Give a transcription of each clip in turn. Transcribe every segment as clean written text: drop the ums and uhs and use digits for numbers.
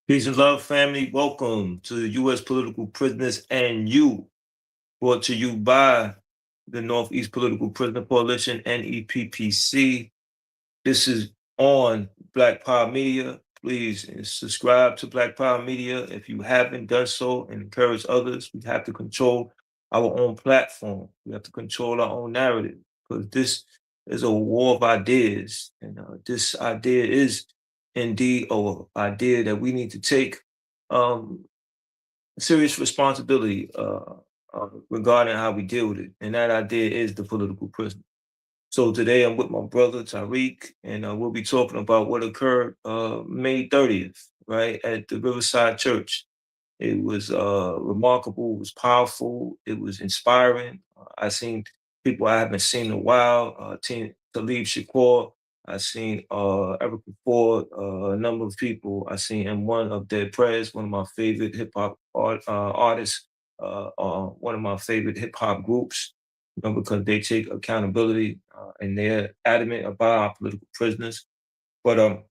Peace and love, family. Welcome to the U.S. Political Prisoners and You, brought to you by the Northeast Political Prisoner Coalition, NEPPC. This is on Black Power Media. Please subscribe to Black Power Media if you haven't done so, and encourage others. We have to control our own platform. We have to control our own narrative, because this is a war of ideas, and this idea is indeed an idea that we need to take um, serious responsibility regarding how we deal with it. And that idea is the political prisoner. So today I'm with my brother Tariq, and we'll be talking about what occurred May 30th, right, at the Riverside Church. It was remarkable, it was powerful, it was inspiring. I seen people I haven't seen in a while, Talib Shakur, I seen Erica Ford, a number of people. I seen M1 of Dead Prez, one of my favorite hip hop artists, one of my favorite hip hop groups, because they take accountability and they're adamant about our political prisoners. But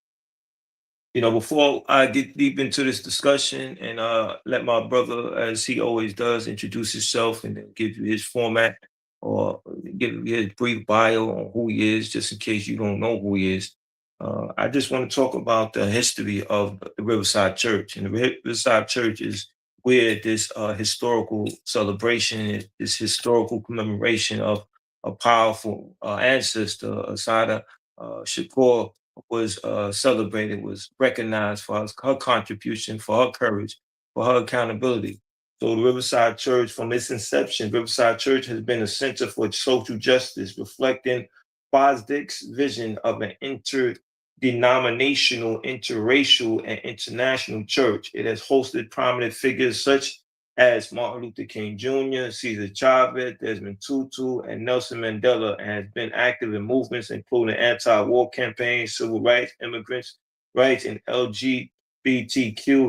before I get deep into this discussion and let my brother, as he always does, introduce himself and then give you his format or give you his brief bio on who he is, just in case you don't know who he is. I just want to talk about the history of the Riverside Church. And the Riverside Church is where this historical celebration, this historical commemoration of a powerful ancestor, Asada Shakur, was celebrated, was recognized for her contribution, for her courage, for her accountability. So the Riverside Church, from its inception, Riverside Church has been a center for social justice, reflecting Fosdick's vision of an interdenominational, interracial, and international church. It has hosted prominent figures such as Martin Luther King Jr., Cesar Chavez, Desmond Tutu, and Nelson Mandela, and has been active in movements including anti-war campaigns, civil rights, immigrants' rights, and LGBTQ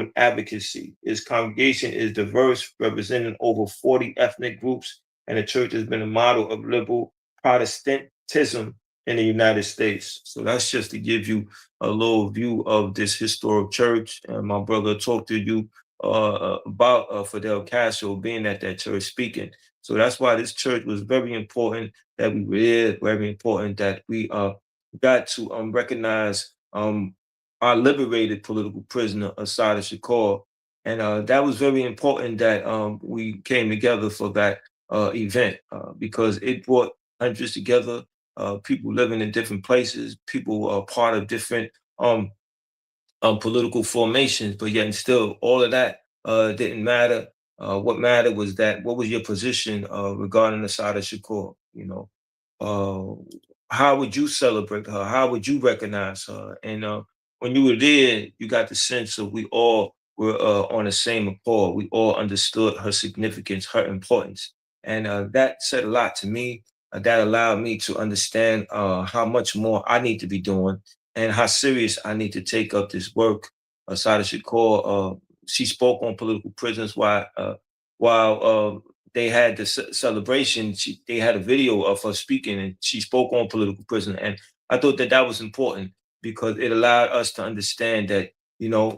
and advocacy. Its congregation is diverse, representing over 40 ethnic groups, and the church has been a model of liberal Protestantism in the United States. So that's just to give you a little view of this historic church. And my brother talked to you about Fidel Castro being at that church speaking. So that's why this church was very important that we were there, very important that we got to recognize our liberated political prisoner, Assata Shakur. And that was very important that we came together for that event because it brought hundreds together, people living in different places, people are part of different political formations, but yet and still, all of that didn't matter. What mattered was that what was your position regarding Asada Shakur? How would you celebrate her? How would you recognize her? And when you were there, you got the sense of we all were on the same accord. We all understood her significance, her importance, and that said a lot to me. That allowed me to understand how much more I need to be doing and how serious I need to take up this work. Sada Shakur, she spoke on political prisoners while they had the celebration. They had a video of her speaking, and she spoke on political prisoner. And I thought that that was important because it allowed us to understand that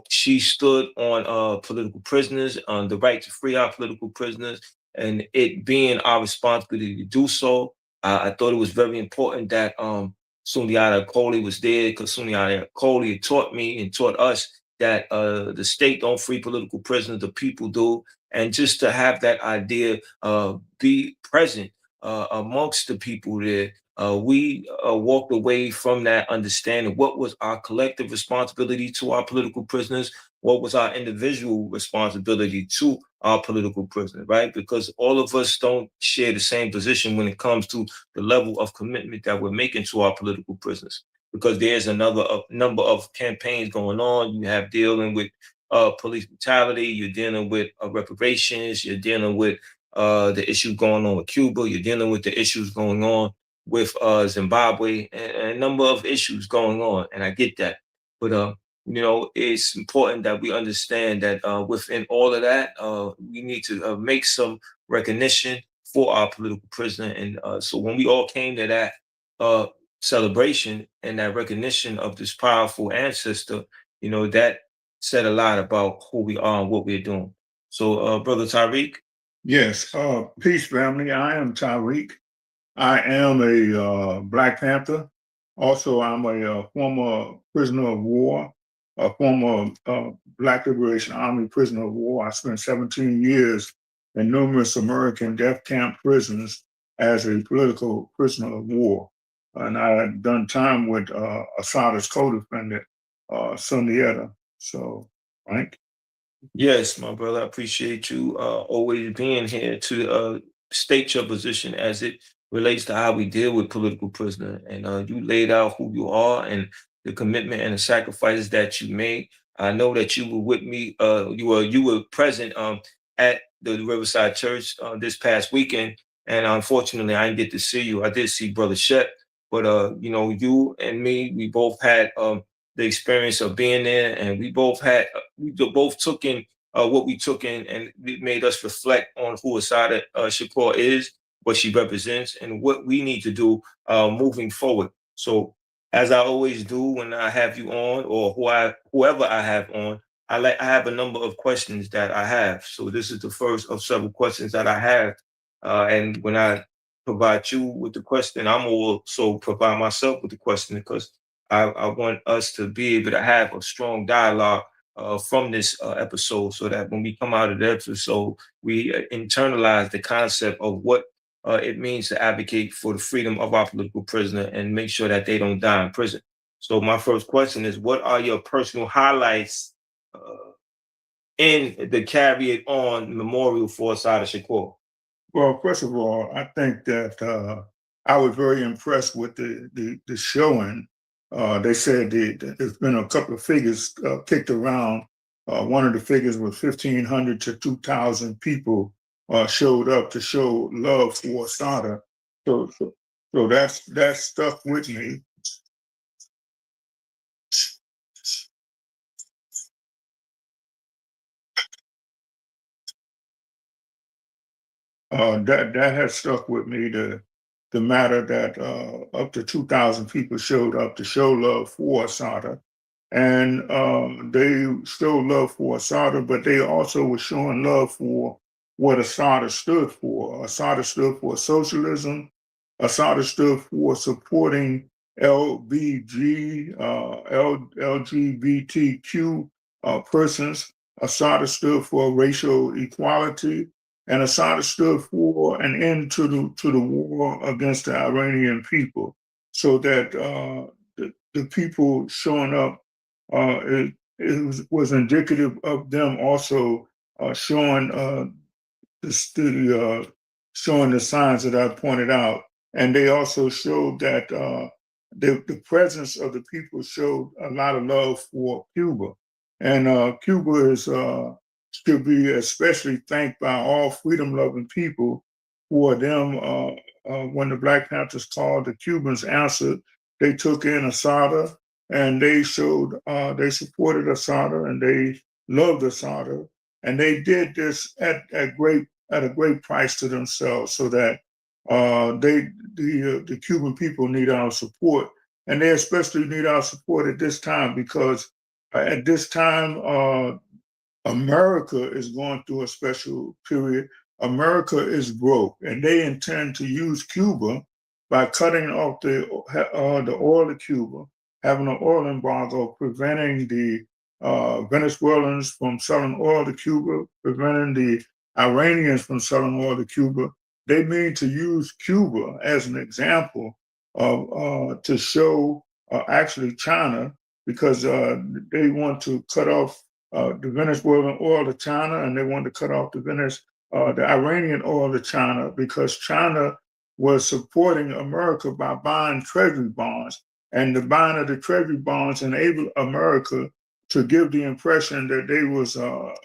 she stood on political prisoners, on the right to free our political prisoners, and it being our responsibility to do so. I thought it was very important that Sundiata Kohli was there because Sundiata Kohli taught me and taught us that the state don't free political prisoners, the people do. And just to have that idea be present amongst the people there, we walked away from that understanding what was our collective responsibility to our political prisoners, what was our individual responsibility to our political prisoners, right? Because all of us don't share the same position when it comes to the level of commitment that we're making to our political prisoners. Because there's another number of campaigns going on. You have dealing with police brutality, you're dealing with reparations, you're dealing with the issues going on with Cuba, you're dealing with the issues going on with Zimbabwe, and a number of issues going on. And I get that. But it's important that we understand that within all of that, we need to make some recognition for our political prisoner. And so when we all came to that celebration and that recognition of this powerful ancestor, that said a lot about who we are and what we're doing. So, Brother Tariq. Yes, peace, family. I am Tyreek. I am a Black Panther. Also, I'm a former prisoner of war, a former Black Liberation Army prisoner of war. I spent 17 years in numerous American death camp prisons as a political prisoner of war. And I had done time with Assata's co-defendant, Sundiata. So, right? Yes, my brother, I appreciate you always being here to state your position as it relates to how we deal with political prisoner. And you laid out who you are and the commitment and the sacrifices that you made. I know that you were with me. You were present at the Riverside Church this past weekend, and unfortunately, I didn't get to see you. I did see Brother Shep, but you and me, we both had the experience of being there, and we both took in what we took in, and it made us reflect on who Assata Shakur is, what she represents, and what we need to do moving forward. So, as I always do when I have you on, or whoever I have on, I have a number of questions that I have. So this is the first of several questions that I have, and when I provide you with the question, I'm also provide myself with the question because I want us to be able to have a strong dialogue from this episode so that when we come out of the episode, we internalize the concept of what it means to advocate for the freedom of our political prisoner and make sure that they don't die in prison. So, my first question is, what are your personal highlights in the Carry It On Memorial for Assata Shakur? Well, first of all, I think that I was very impressed with the showing. They said there's been a couple of figures kicked around. One of the figures was 1,500 to 2,000 people showed up to show love for Assata. So that stuck with me. That has stuck with me. The matter that up to 2,000 people showed up to show love for Assata, and they showed love for Assata, but they also were showing love for what Assata stood for. Assata stood for socialism. Assata stood for supporting LGBTQ persons. Assata stood for racial equality, and Assad stood for an end to the war against the Iranian people, so that the people showing up was indicative of them also showing showing the signs that I pointed out, and they also showed that the presence of the people showed a lot of love for Cuba, and Cuba is should be especially thanked by all freedom-loving people for them. When the Black Panthers called, the Cubans answered. They took in Assata, and they showed they supported Assata, and they loved Assata, and they did this at a great price to themselves, so that the Cuban people need our support, and they especially need our support at this time because at this time America is going through a special period. America is broke, and they intend to use Cuba by cutting off the oil of Cuba, having an oil embargo, preventing the Venezuelans from selling oil to Cuba, preventing the Iranians from selling oil to Cuba. They mean to use Cuba as an example of to show actually China, because they want to cut off the Venezuelan oil to China, and they wanted to cut off the Iranian oil to China, because China was supporting America by buying treasury bonds, and the buying of the treasury bonds enabled America to give the impression that they was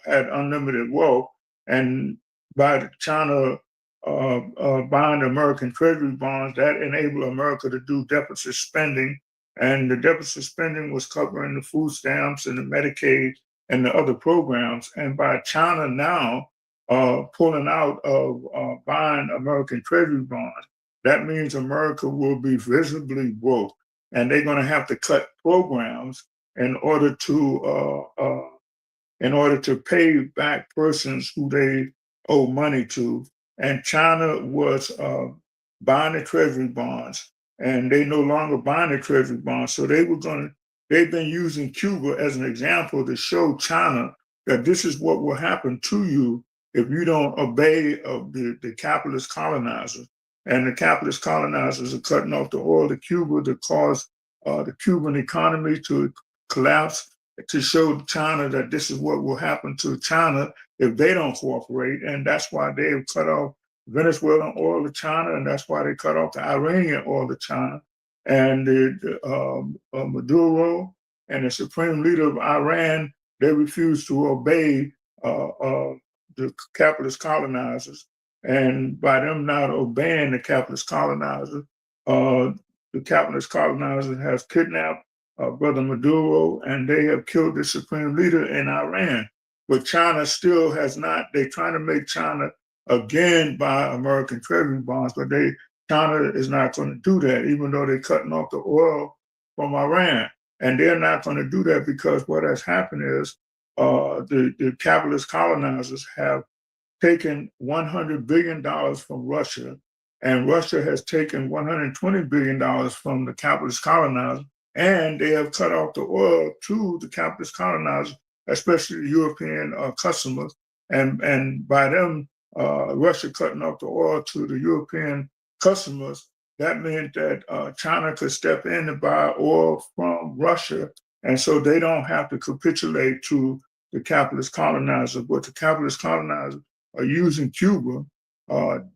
had unlimited wealth, and by China buying American treasury bonds, that enabled America to do deficit spending, and the deficit spending was covering the food stamps and the Medicaid and the other programs. And by China now pulling out of buying American treasury bonds, that means America will be visibly broke, and they're going to have to cut programs in order to in order to pay back persons who they owe money to. And China was buying the treasury bonds, and they no longer buying the treasury bonds. So they've been using Cuba as an example to show China that this is what will happen to you if you don't obey the capitalist colonizers. And the capitalist colonizers are cutting off the oil to Cuba to cause the Cuban economy to collapse, to show China that this is what will happen to China if they don't cooperate. And that's why they've cut off Venezuelan oil to China, and that's why they cut off the Iranian oil to China. And Maduro and the supreme leader of Iran, they refuse to obey the capitalist colonizers. And by them not obeying the capitalist colonizers, the capitalist colonizer has kidnapped Brother Maduro, and they have killed the supreme leader in Iran. But China still has not. They're trying to make China again buy American treasury bonds, but China is not going to do that, even though they're cutting off the oil from Iran. And they're not going to do that because what has happened is the capitalist colonizers have taken $100 billion from Russia, and Russia has taken $120 billion from the capitalist colonizers, and they have cut off the oil to the capitalist colonizers, especially the European customers. And by them, Russia cutting off the oil to the European customers, that meant that China could step in to buy oil from Russia, and so they don't have to capitulate to the capitalist colonizers. But the capitalist colonizers are using Cuba,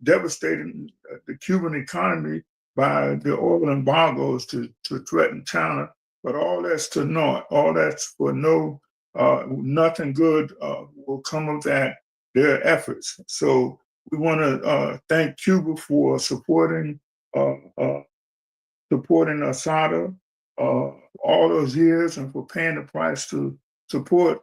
devastating the Cuban economy by the oil embargoes to threaten China. But all that's to naught. All that's for nothing good will come of their efforts. So we want to thank Cuba for supporting Assata all those years, and for paying the price to support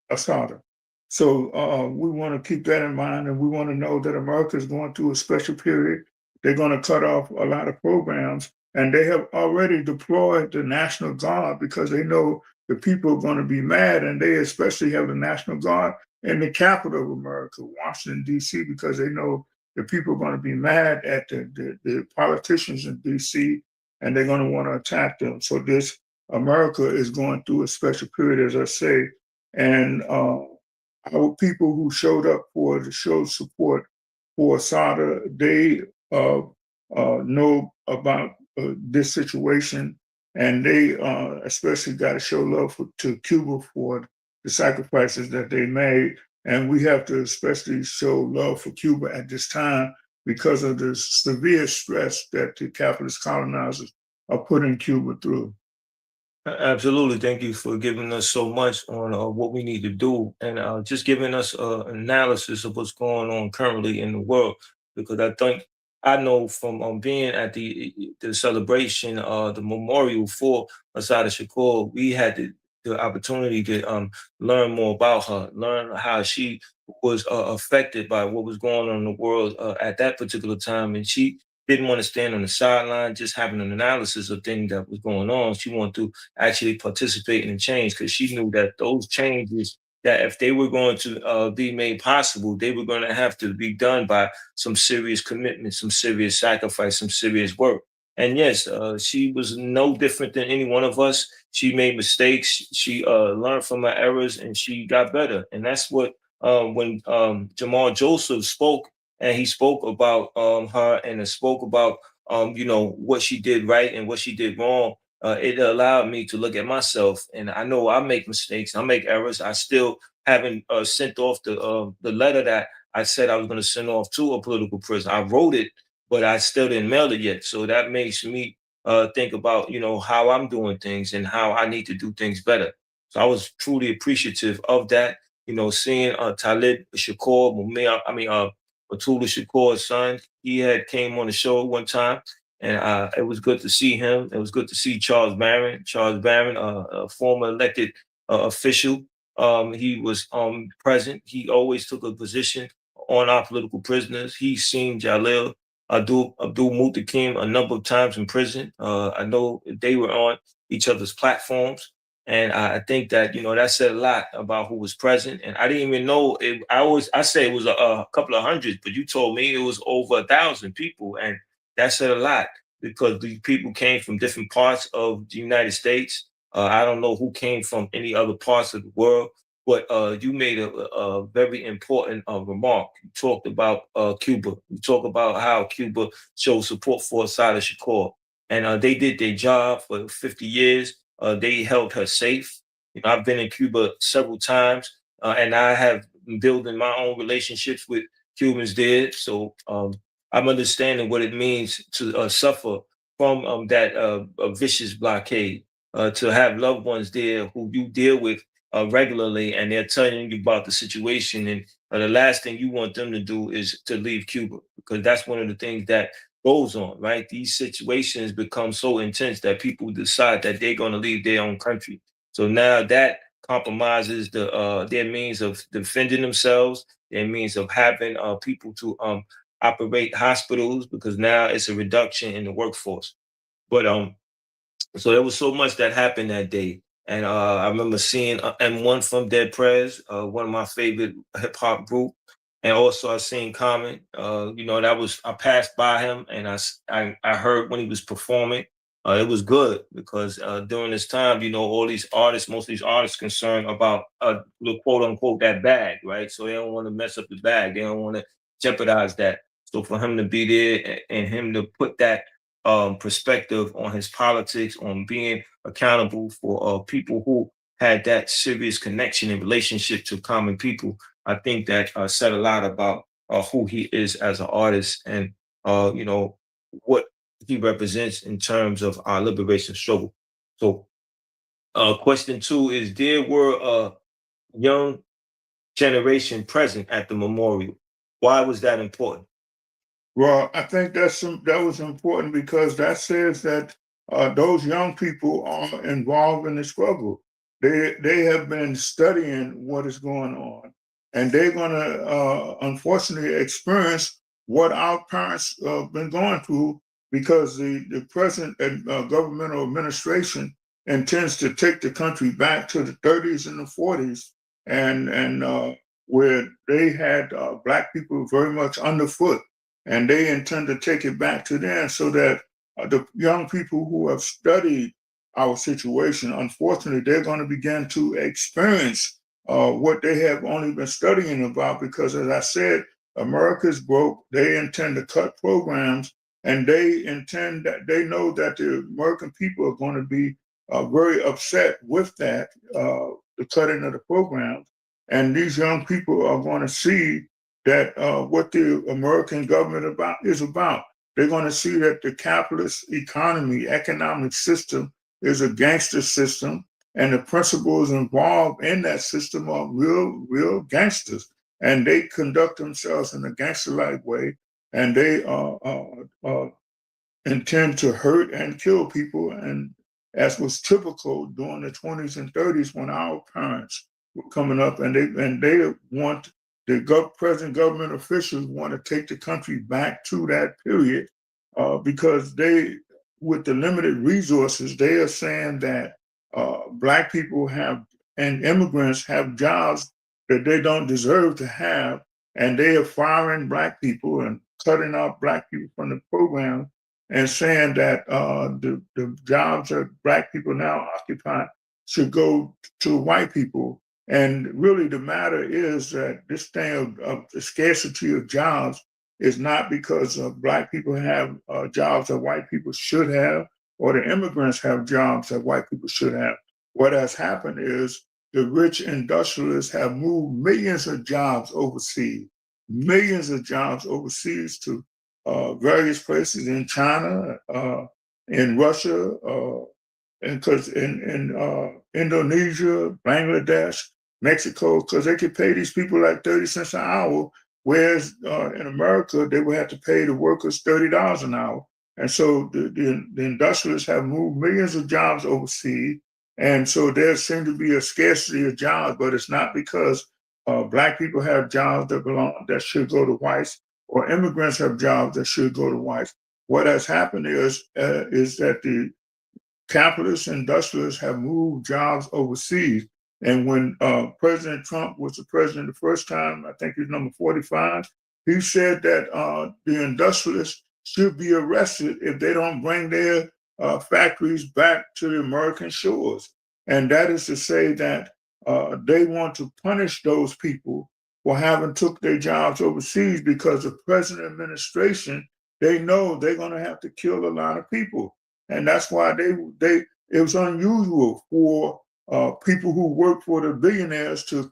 Assata. So we want to keep that in mind, and we want to know that America is going through a special period. They're going to cut off a lot of programs, and they have already deployed the National Guard because they know the people are going to be mad, and they especially have the National Guard in the capital of America, Washington, D.C., because they know the people are going to be mad at the politicians in D.C., and they're going to want to attack them. So this America is going through a special period, as I say, and our people who showed up to show support for Assata, they know about this situation, and they especially got to show love to Cuba for the sacrifices that they made. And we have to especially show love for Cuba at this time because of the severe stress that the capitalist colonizers are putting Cuba through. Absolutely. Thank you for giving us so much on what we need to do, and just giving us an analysis of what's going on currently in the world. Because I know from being at the celebration, the memorial for Assata Shakur, we had the opportunity to learn more about her, learn how she was affected by what was going on in the world at that particular time, and she didn't want to stand on the sideline just having an analysis of things that was going on. She wanted to actually participate in the change because she knew that those changes, that if they were going to be made possible, they were going to have to be done by some serious commitment, some serious sacrifice, some serious work. And yes, she was no different than any one of us. She made mistakes. She learned from her errors, and she got better. And that's what when Jamal Joseph spoke, and he spoke about her, and spoke about what she did right and what she did wrong. It allowed me to look at myself, and I know I make mistakes, I make errors. I still haven't sent off the letter that I said I was going to send off to a political prisoner. I wrote it, but I still didn't mail it yet. So that makes me think about how I'm doing things and how I need to do things better. So I was truly appreciative of that. Seeing Talib Shakur, Batula Shakur's son, he had came on the show one time, and it was good to see him. It was good to see Charles Barron. Charles Barron, a former elected official, he was present. He always took a position on our political prisoners. He's seen Jalil Abdul Mutakim a number of times in prison. I know they were on each other's platforms, And I think that, that said a lot about who was present. And I didn't even know it. I say it was a couple of hundreds, but you told me it was over 1,000 people. And that said a lot because these people came from different parts of the United States. I don't know who came from any other parts of the world, but you made a very important remark. You talked about Cuba. You talked about how Cuba showed support for Assata Shakur. And they did their job for 50 years. They held her safe. I've been in Cuba several times, and I have been building my own relationships with Cubans there. So I'm understanding what it means to suffer from that a vicious blockade, to have loved ones there who you deal with regularly, and they're telling you about the situation. And the last thing you want them to do is to leave Cuba, because that's one of the things that goes on, right? These situations become so intense that people decide that they're going to leave their own country. So now that compromises their means of defending themselves, their means of having people to operate hospitals, because now it's a reduction in the workforce. But so there was so much that happened that day. And I remember seeing M1 from Dead Prez, one of my favorite hip hop group. And also I seen Common. That was, I passed by him and I heard when he was performing. It was good because during this time, all these artists, most of these artists concerned about the quote unquote that bag, right? So they don't want to mess up the bag. They don't want to jeopardize that. So for him to be there and him to put that perspective on his politics, on being accountable for people who had that serious connection and relationship to common people. I think that said a lot about who he is as an artist and, what he represents in terms of our liberation struggle. So, question two is: there were a young generation present at the memorial. Why was that important? Well, I think that was important because that says that those young people are involved in the struggle. They have been studying what is going on, and they're going to unfortunately experience what our parents been going through because the present governmental administration intends to take the country back to the 30s and the 40s, and where they had black people very much underfoot, and they intend to take it back to them so that the young people who have studied our situation, unfortunately, they're going to begin to experience what they have only been studying about because, as I said, America's broke. They intend to cut programs, and they know that the American people are going to be very upset with that, the cutting of the programs. And these young people are going to see that what the American government is about. They're going to see that the capitalist economy, economic system is a gangster system, and the principals involved in that system are real gangsters, and they conduct themselves in a gangster-like way, and they intend to hurt and kill people, and as was typical during the 20s and 30s when our parents were coming up, and they want present government officials want to take the country back to that period because with the limited resources, they are saying that black people have and immigrants have jobs that they don't deserve to have, and they are firing black people and cutting out black people from the program and saying that the jobs that black people now occupy should go to white people. And really, the matter is that this thing of the scarcity of jobs is not because black people have jobs that white people should have, or the immigrants have jobs that white people should have. What has happened is the rich industrialists have moved millions of jobs overseas to various places in China, in Russia, and because in Indonesia, Bangladesh, Mexico, because they could pay these people like 30 cents an hour, whereas in America, they would have to pay the workers $30 an hour. And so the industrialists have moved millions of jobs overseas. And so there seems to be a scarcity of jobs, but it's not because black people have jobs that should go to whites, or immigrants have jobs that should go to whites. What has happened is that capitalists, industrialists have moved jobs overseas. And when President Trump was the president the first time, I think he's number 45, he said that the industrialists should be arrested if they don't bring their factories back to the American shores. And that is to say that they want to punish those people for having took their jobs overseas because the present administration, they know they're going to have to kill a lot of people. And that's why it was unusual for people who work for the billionaires to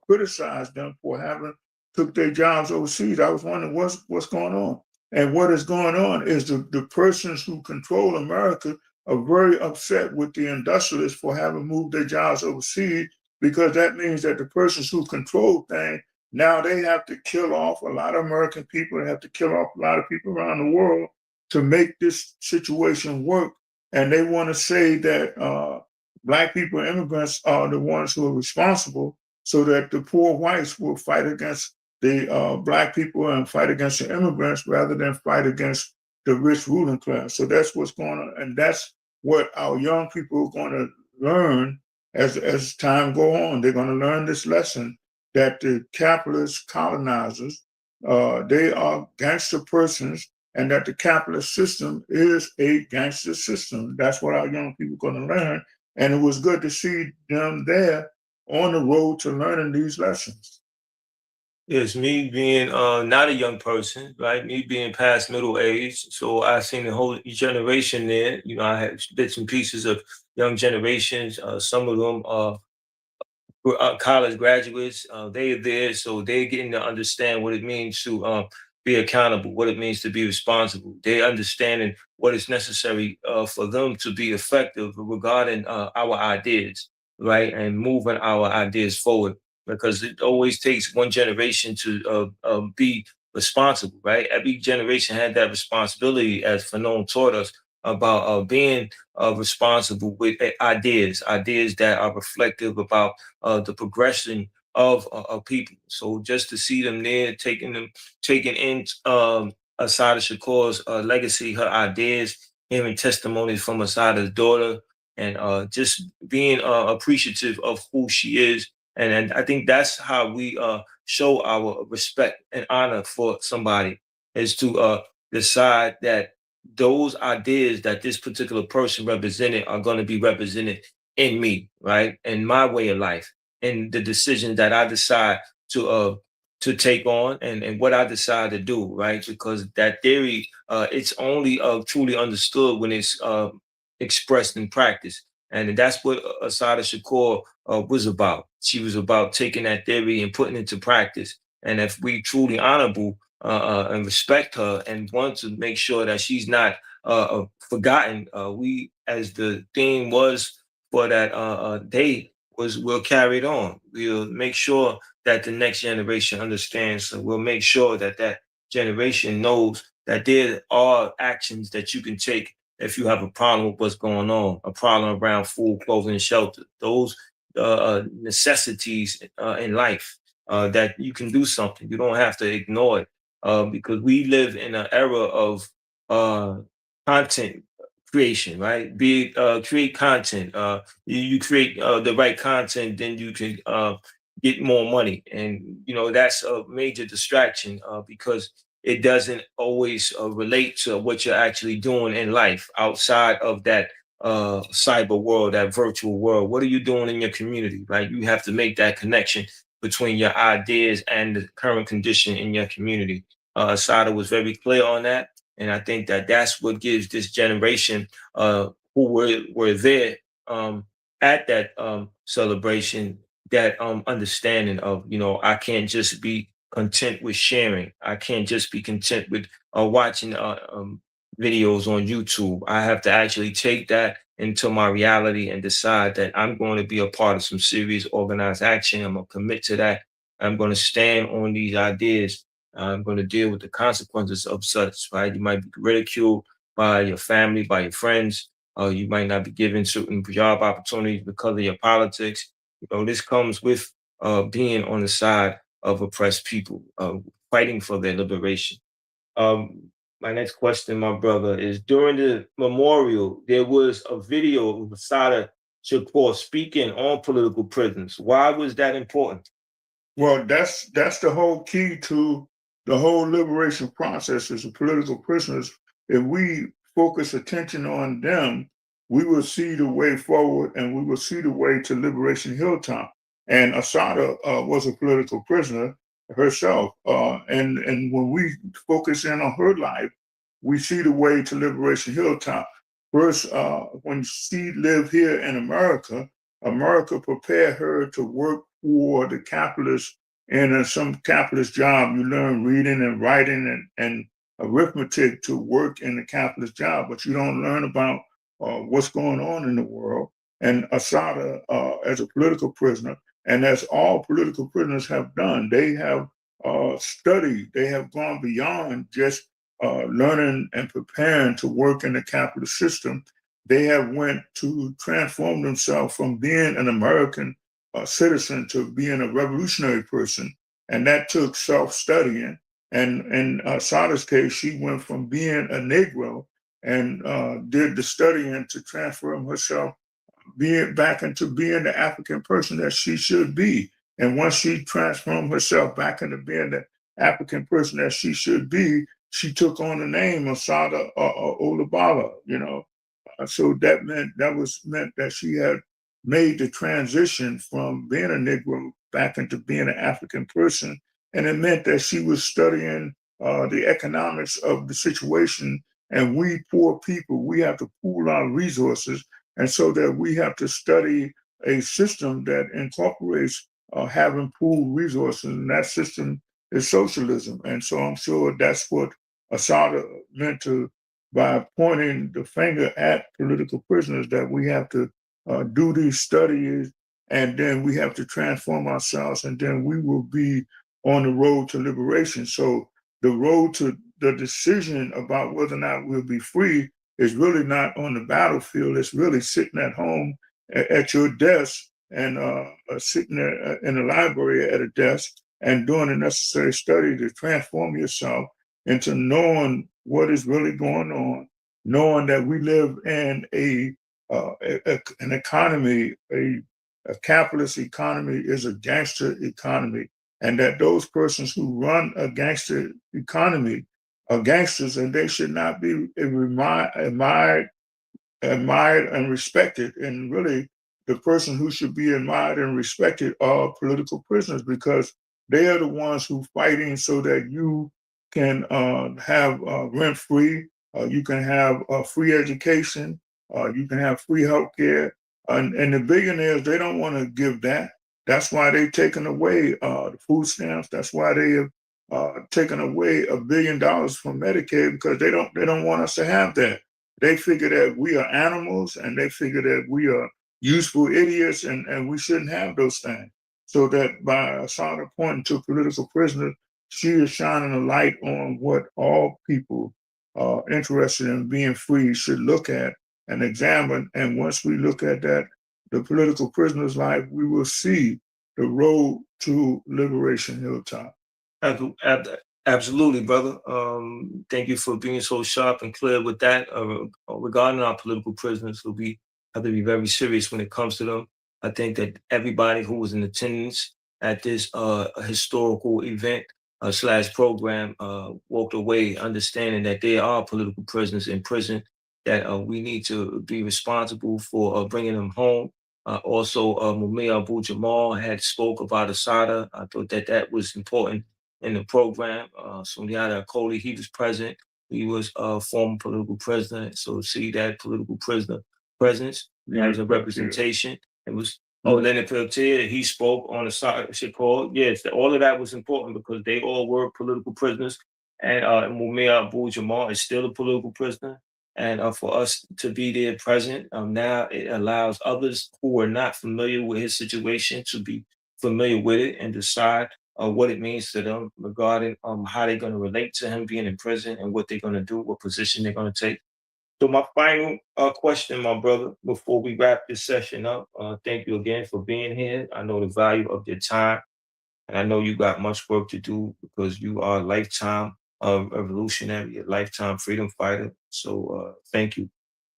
criticize them for having took their jobs overseas. I was wondering what's going on. And what is going on is the persons who control America are very upset with the industrialists for having moved their jobs overseas, because that means that the persons who control things, now they have to kill off a lot of American people. They have to kill off a lot of people around the world to make this situation work. And they want to say that Black people, immigrants, are the ones who are responsible, so that the poor whites will fight against the Black people and fight against the immigrants rather than fight against the rich ruling class. So that's what's going on. And that's what our young people are going to learn as time go on. They're going to learn this lesson that the capitalist colonizers, they are gangster persons, and that the capitalist system is a gangster system. That's what our young people are going to learn. And it was good to see them there on the road to learning these lessons. Yes, me being not a young person, right? Me being past middle age, so I seen the whole generation there. You know, I had bits and pieces of young generations. Some of them college graduates. They are there, so they're getting to understand what it means to be accountable, what it means to be responsible. They understanding what is necessary for them to be effective regarding our ideas, right, and moving our ideas forward. Because it always takes one generation to be responsible, right? Every generation had that responsibility, as Fanon taught us about being responsible with ideas that are reflective about the progression of people. So just to see them there, taking in Assata Shakur's legacy, her ideas, hearing testimonies from Assata's daughter, and just being appreciative of who she is. And I think that's how we show our respect and honor for somebody, is to decide that those ideas that this particular person represented are going to be represented in me, right? In my way of life, and the decisions that I decide to take on, and what I decide to do, right? Because that theory, it's only truly understood when it's expressed in practice. And that's what Assata Shakur was about. She was about taking that theory and putting it to practice. And if we truly honorable and respect her and want to make sure that she's not forgotten, we, as the theme was for that day, will carry it on. We'll make sure that the next generation understands. So we'll make sure that that generation knows that there are actions that you can take if you have a problem with what's going on, a problem around food, clothing, and shelter. Those necessities in life, that you can do something. You don't have to ignore it, because we live in an era of uh, content creation, right? Create content. You create the right content, then you can get more money, and you know that's a major distraction, because it doesn't always relate to what you're actually doing in life outside of that cyber world, that virtual world. What are you doing in your community, right? You have to make that connection between your ideas and the current condition in your community. Sada was very clear on that, and I think that that's what gives this generation who were there at that celebration, that understanding of, you know, I can't just be content with sharing. I can't just be content with watching videos on YouTube. I have to actually take that into my reality and decide that I'm going to be a part of some serious organized action. I'm going to commit to that. I'm going to stand on these ideas. I'm going to deal with the consequences of such, right? You might be ridiculed by your family, by your friends. You might not be given certain job opportunities because of your politics. You know, this comes with being on the side of oppressed people, fighting for their liberation. Um, my next question, my brother, is during the memorial, there was a video of Assata Shakur speaking on political prisoners. Why was that important? Well, that's the whole key to the whole liberation process is the political prisoners. If we focus attention on them, we will see the way forward and we will see the way to Liberation Hilltop. And Assata was a political prisoner herself. And when we focus in on her life, we see the way to Liberation Hilltop. First, when she lived here in America, America prepared her to work for the capitalists in some capitalist job. You learn reading and writing and arithmetic to work in the capitalist job, but you don't learn about what's going on in the world. And Assata, as a political prisoner, and as all political prisoners have done, they have studied, they have gone beyond just learning and preparing to work in the capitalist system. They have went to transform themselves from being an American citizen to being a revolutionary person. And that took self-studying. And in Assata's case, she went from being a Negro and did the studying to transform herself being back into being the African person that she should be. And once she transformed herself back into being the African person that she should be, she took on the name Assata Olubala, you know. So that meant that she had made the transition from being a Negro back into being an African person, and it meant that she was studying the economics of the situation. And we poor people, we have to pool our resources, and so that we have to study a system that incorporates having pooled resources, and that system is socialism. And so I'm sure that's what Assata meant to by pointing the finger at political prisoners that we have to do these studies and then we have to transform ourselves and then we will be on the road to liberation. So the road to the decision about whether or not we'll be free is really not on the battlefield. It's really sitting at home at your desk and sitting there in the library at a desk and doing the necessary study to transform yourself into knowing what is really going on, knowing that we live in an economy, a capitalist economy is a gangster economy, and that those persons who run a gangster economy are gangsters, and they should not be admired and respected. And really, the person who should be admired and respected are political prisoners because they are the ones who fighting so that you can have rent free, you can have free education, you can have free health care. And the billionaires, they don't want to give that. That's why they've taken away the food stamps. That's why they have taken away $1 billion from Medicaid because they don't want us to have that. They figure that we are animals and they figure that we are useful idiots and we shouldn't have those things. So that by Assata pointing to political prisoners, she is shining a light on what all people interested in being free should look at and examine. And once we look at that, the political prisoner's life, we will see the road to Liberation Hilltop. Absolutely, brother. Thank you for being so sharp and clear with that. Regarding our political prisoners, so we have to be very serious when it comes to them. I think that everybody who was in attendance at this historical event slash program walked away understanding that there are political prisoners in prison, that we need to be responsible for bringing them home. Also, Mumia Abu Jamal had spoke about Assata. I thought that that was important in the program. Sunyata Akoli, he was present. He was a former political prisoner. So see that political prisoner presence as a representation. It was Leonard Peltier, he spoke on the side of Shakur. Yes, all of that was important because they all were political prisoners. And Mumia Abu Jamal is still a political prisoner. And for us to be there present, now it allows others who are not familiar with his situation to be familiar with it and decide what it means to them regarding how they're going to relate to him being in prison and what they're going to do, what position they're going to take. So my final question, my brother, before we wrap this session up, thank you again for being here. I know the value of your time, and I know you got much work to do because you are a lifetime revolutionary, a lifetime freedom fighter. So thank you.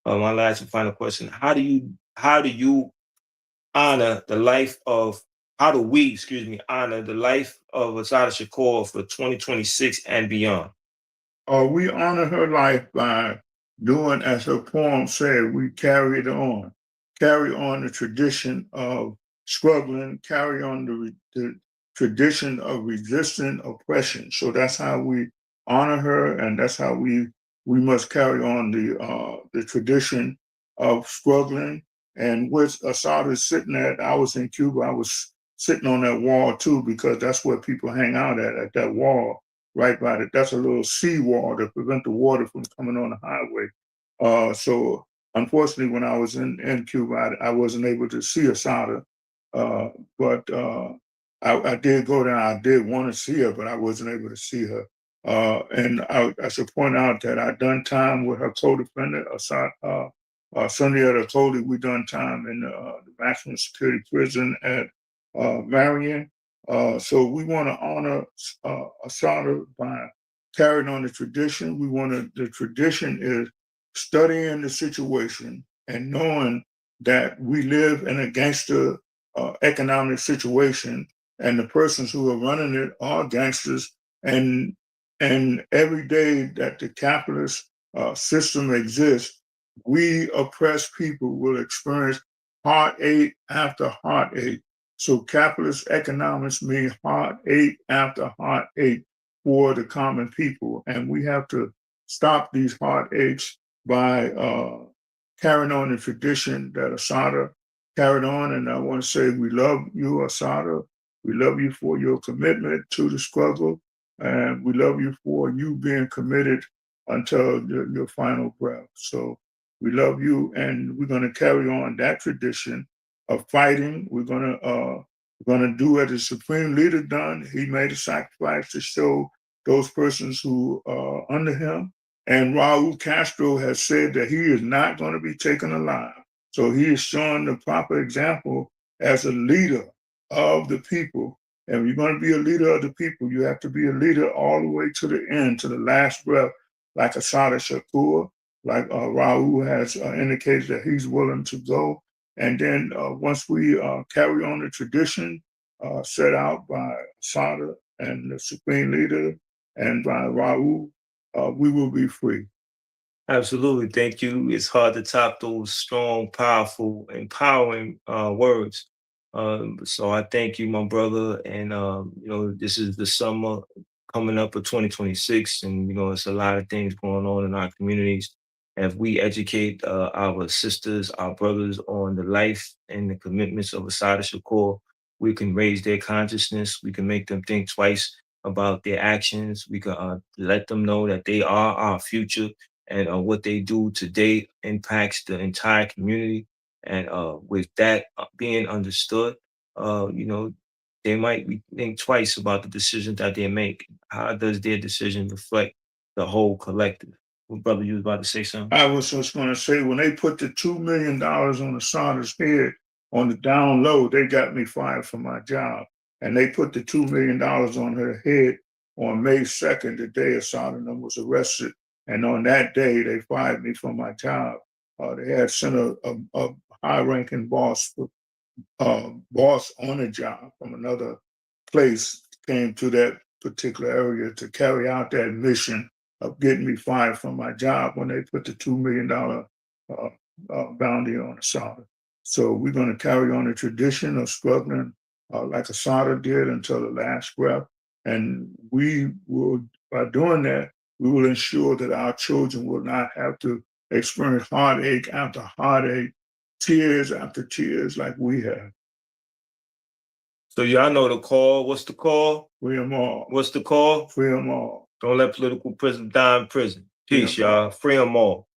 My last and final question: how do you honor the life of how do we, excuse me, honor the life of Assata Shakur for 2026 and beyond? We honor her life by doing, as her poem said, we carry on the tradition of struggling, carry on the tradition of resisting oppression. So that's how we honor her, and that's how we must carry on the tradition of struggling. And with Assata sitting at, I was in Cuba, I was sitting on that wall too, because that's where people hang out at that wall right by it. That's a little seawall to prevent the water from coming on the highway. So unfortunately, when I was in Cuba, I wasn't able to see Assata, but I did go there. I did want to see her, but I wasn't able to see her. And I should point out that I done time with her co-defendant, Sundiata Cody. We done time in the maximum security prison at Marion. So we want to honor Assata by carrying on the tradition. The tradition is studying the situation and knowing that we live in a gangster economic situation, and the persons who are running it are gangsters. And every day that the capitalist system exists, we oppressed people will experience heartache after heartache. So capitalist economics mean heartache after heartache for the common people, and we have to stop these heartaches by carrying on the tradition that Assata carried on. And I want to say we love you, Assata. We love you for your commitment to the struggle, and we love you for you being committed until your final breath. So we love you, and we're going to carry on that tradition of fighting. We're gonna do what the supreme leader done. He made a sacrifice to show those persons who are under him. And Raul Castro has said that he is not going to be taken alive. So he is showing the proper example as a leader of the people. And if you're going to be a leader of the people, you have to be a leader all the way to the end, to the last breath, like Assata Shakur, like Raul has indicated that he's willing to go. And then once we carry on the tradition set out by Assata and the Supreme Leader and by Raul, we will be free. Absolutely. Thank you. It's hard to top those strong, powerful, empowering words. So I thank you, my brother. And this is the summer coming up of 2026, and it's a lot of things going on in our communities. If we educate our sisters, our brothers on the life and the commitments of Assata Shakur, we can raise their consciousness. We can make them think twice about their actions. We can let them know that they are our future, and what they do today impacts the entire community. And with that being understood, they might think twice about the decisions that they make. How does their decision reflect the whole collective? Well, brother, you was about to say something? I was just going to say, when they put the $2 million on Assata's head on the down low, they got me fired from my job. And they put the $2 million on her head on May 2nd, the day Assata was arrested. And on that day, they fired me from my job. They had sent a high-ranking boss on the job from another place, came to that particular area to carry out that mission of getting me fired from my job when they put the $2 million bounty on Assata. So we're going to carry on the tradition of struggling like Assata did until the last breath. And we will, by doing that, we will ensure that our children will not have to experience heartache after heartache, tears after tears like we have. So y'all know the call. What's the call? Free them all. What's the call? Free them all. Don't let political prisoners die in prison. Peace, y'all. Free them all.